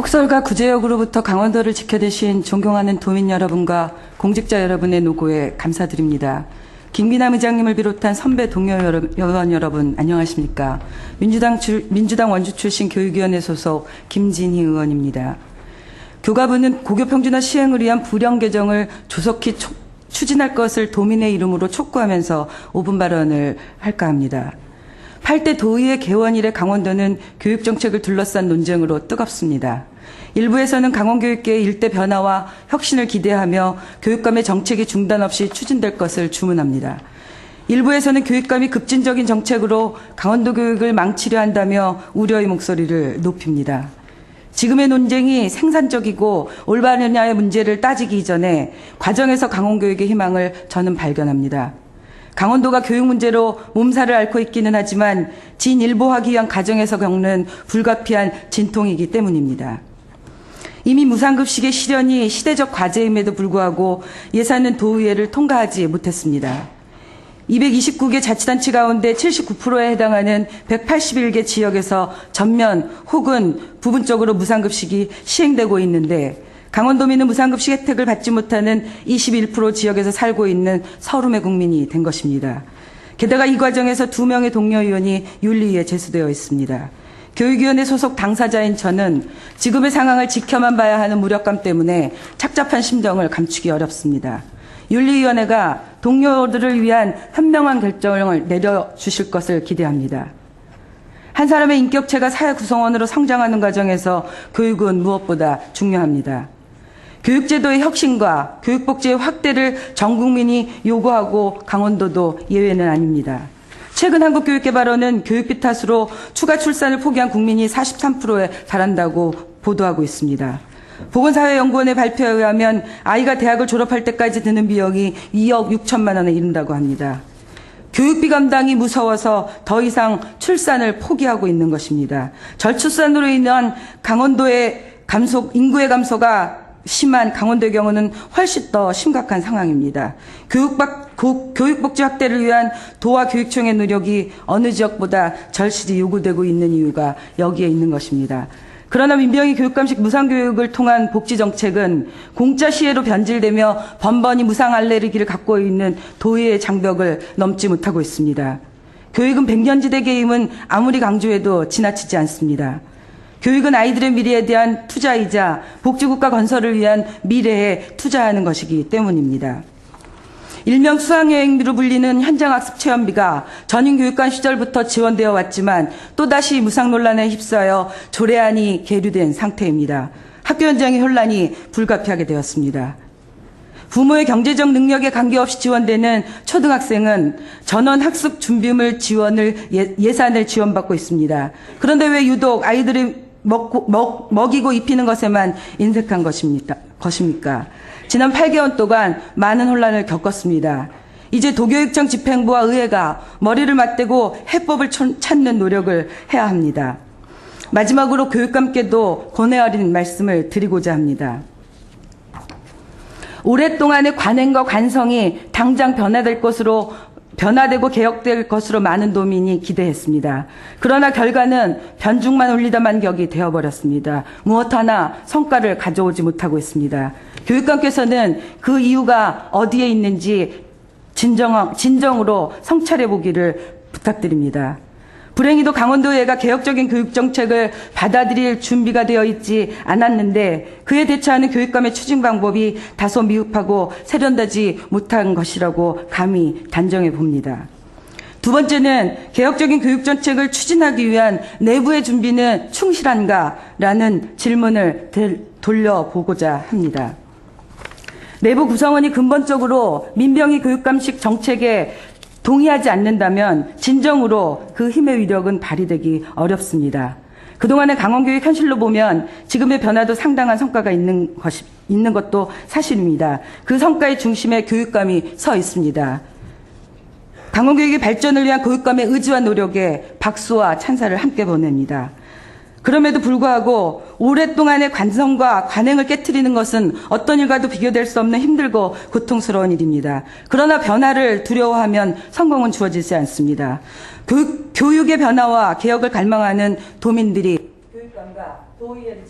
속설과 구제역으로부터 강원도를 지켜주신 존경하는 도민 여러분과 공직자 여러분의 노고에 감사드립니다. 김기남 의장님을 비롯한 선배 동료 의원 여러분 안녕하십니까. 민주당 원주 출신 교육위원회 소속 김진희 의원입니다. 교가부는 고교 평준화 시행을 위한 부령 개정을 조속히 추진할 것을 도민의 이름으로 촉구하면서 5분 발언을 할까 합니다. 8대 도의회 개원 이래 강원도는 교육정책을 둘러싼 논쟁으로 뜨겁습니다. 일부에서는 강원교육계의 일대 변화와 혁신을 기대하며 교육감의 정책이 중단 없이 추진될 것을 주문합니다. 일부에서는 교육감이 급진적인 정책으로 강원도 교육을 망치려 한다며 우려의 목소리를 높입니다. 지금의 논쟁이 생산적이고 올바르냐의 문제를 따지기 이전에 과정에서 강원교육의 희망을 저는 발견합니다. 강원도가 교육 문제로 몸살을 앓고 있기는 하지만 진일보하기 위한 과정에서 겪는 불가피한 진통이기 때문입니다. 이미 무상급식의 실현이 시대적 과제임에도 불구하고 예산은 도의회를 통과하지 못했습니다. 229개 자치단체 가운데 79%에 해당하는 181개 지역에서 전면 혹은 부분적으로 무상급식이 시행되고 있는데 강원도민은 무상급식 혜택을 받지 못하는 21% 지역에서 살고 있는 서름의 국민이 된 것입니다. 게다가 이 과정에서 2명의 동료 의원이 윤리위에 제소되어 있습니다. 교육위원회 소속 당사자인 저는 지금의 상황을 지켜만 봐야 하는 무력감 때문에 착잡한 심정을 감추기 어렵습니다. 윤리위원회가 동료들을 위한 현명한 결정을 내려주실 것을 기대합니다. 한 사람의 인격체가 사회 구성원으로 성장하는 과정에서 교육은 무엇보다 중요합니다. 교육제도의 혁신과 교육복지의 확대를 전 국민이 요구하고 강원도도 예외는 아닙니다. 최근 한국교육개발원은 교육비 탓으로 추가 출산을 포기한 국민이 43%에 달한다고 보도하고 있습니다. 보건사회연구원의 발표에 의하면 아이가 대학을 졸업할 때까지 드는 비용이 2억 6천만 원에 이른다고 합니다. 교육비 감당이 무서워서 더 이상 출산을 포기하고 있는 것입니다. 저출산으로 인한 강원도의 인구의 감소가 심한 강원도의 경우는 훨씬 더 심각한 상황입니다. 교육복지 확대를 위한 도와 교육청의 노력이 어느 지역보다 절실히 요구되고 있는 이유가 여기에 있는 것입니다. 그러나 민병희 교육감식 무상교육을 통한 복지정책은 공짜 시혜로 변질되며 번번이 무상 알레르기를 갖고 있는 도의의 장벽을 넘지 못하고 있습니다. 교육은 백년지대계임은 아무리 강조해도 지나치지 않습니다. 교육은 아이들의 미래에 대한 투자이자 복지국가 건설을 위한 미래에 투자하는 것이기 때문입니다. 일명 수학여행비로 불리는 현장학습 체험비가 전인교육관 시절부터 지원되어 왔지만 또다시 무상 논란에 휩싸여 조례안이 계류된 상태입니다. 학교 현장의 혼란이 불가피하게 되었습니다. 부모의 경제적 능력에 관계없이 지원되는 초등학생은 전원 학습 준비물 지원을 예산을 지원받고 있습니다. 그런데 왜 유독 아이들이 먹이고 입히는 것에만 인색한 것입니까? 지난 8개월 동안 많은 혼란을 겪었습니다. 이제 도교육청 집행부와 의회가 머리를 맞대고 해법을 찾는 노력을 해야 합니다. 마지막으로 교육감께도 고뇌 어린 말씀을 드리고자 합니다. 오랫동안의 관행과 관성이 당장 변화되고 개혁될 것으로 많은 도민이 기대했습니다. 그러나 결과는 변죽만 울리다만 격이 되어버렸습니다. 무엇 하나 성과를 가져오지 못하고 있습니다. 교육감께서는 그 이유가 어디에 있는지 진정으로 성찰해 보기를 부탁드립니다. 불행히도 강원도의회가 개혁적인 교육정책을 받아들일 준비가 되어 있지 않았는데 그에 대처하는 교육감의 추진 방법이 다소 미흡하고 세련되지 못한 것이라고 감히 단정해 봅니다. 두 번째는 개혁적인 교육정책을 추진하기 위한 내부의 준비는 충실한가라는 질문을 돌려보고자 합니다. 내부 구성원이 근본적으로 민병희 교육감식 정책에 동의하지 않는다면 진정으로 그 힘의 위력은 발휘되기 어렵습니다. 그동안의 강원교육 현실로 보면 지금의 변화도 상당한 성과가 있는 것도 사실입니다. 그 성과의 중심에 교육감이 서 있습니다. 강원교육의 발전을 위한 교육감의 의지와 노력에 박수와 찬사를 함께 보냅니다. 그럼에도 불구하고 오랫동안의 관성과 관행을 깨트리는 것은 어떤 일과도 비교될 수 없는 힘들고 고통스러운 일입니다. 그러나 변화를 두려워하면 성공은 주어지지 않습니다. 교육의 변화와 개혁을 갈망하는 도민들이 교육감과 도의회를